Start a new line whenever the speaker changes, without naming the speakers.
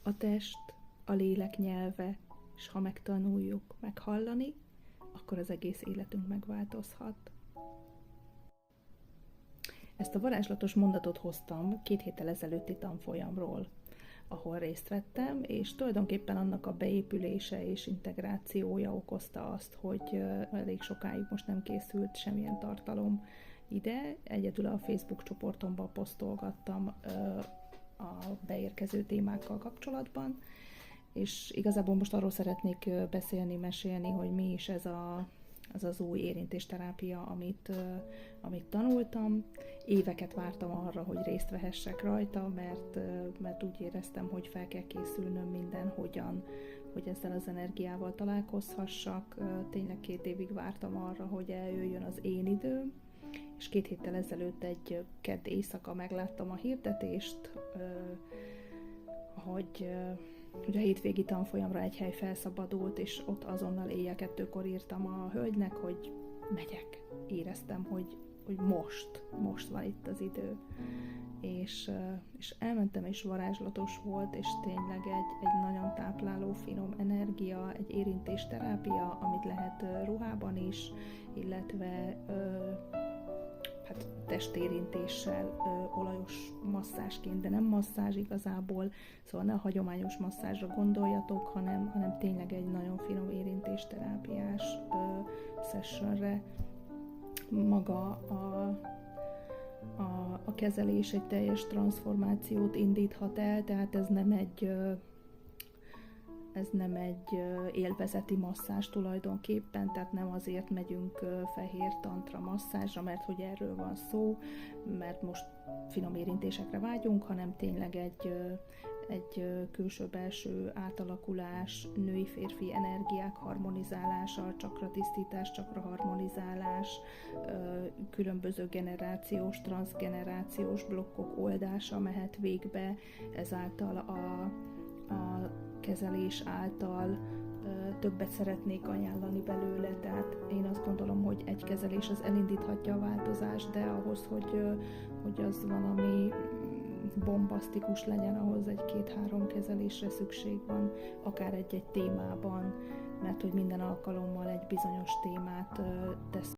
a test, a lélek nyelve, és ha megtanuljuk meghallani, akkor az egész életünk megváltozhat. Ezt a varázslatos mondatot hoztam 2 héttel ezelőtti tanfolyamról, ahol részt vettem, és tulajdonképpen annak a beépülése és integrációja okozta azt, hogy elég sokáig most nem készült semmilyen tartalom ide. Egyedül a Facebook csoportomban posztolgattam a beérkező témákkal kapcsolatban, és igazából most arról szeretnék beszélni, mesélni, hogy mi is ez az új érintésterápia, amit tanultam. Éveket vártam arra, hogy részt vehessek rajta, mert úgy éreztem, hogy fel kell készülnöm mindenhogyan, hogy ezzel az energiával találkozhassak. Tényleg 2 évig vártam arra, hogy eljöjjön az én időm, és 2 héttel ezelőtt egy kedd éjszaka megláttam a hirdetést, hogy a hétvégi tanfolyamra egy hely felszabadult, és ott azonnal éjjel 2-kor írtam a hölgynek, hogy megyek. Éreztem, hogy most van itt az idő. És elmentem, és varázslatos volt, és tényleg egy nagyon tápláló, finom energia, egy érintésterápia, amit lehet ruhában is, illetve testérintéssel, olajos masszázsként, de nem masszázs igazából, szóval ne a hagyományos masszázsra gondoljatok, hanem tényleg egy nagyon finom érintésterápiás sessionre. Maga a kezelés egy teljes transformációt indíthat el, tehát ez nem egy élvezeti masszázs tulajdonképpen, tehát nem azért megyünk fehér tantra masszázsra, mert hogy erről van szó, mert most finom érintésekre vágyunk, hanem tényleg egy külső-belső átalakulás, női-férfi energiák harmonizálása, csakratisztítás, csakraharmonizálás, különböző generációs, transzgenerációs blokkok oldása mehet végbe, ezáltal a kezelés által többet szeretnék ajánlani belőle, tehát én azt gondolom, hogy egy kezelés az elindíthatja a változást, de ahhoz, hogy az valami bombasztikus legyen, ahhoz egy 2-3 kezelésre szükség van, akár egy témában, mert hogy minden alkalommal egy bizonyos témát tesz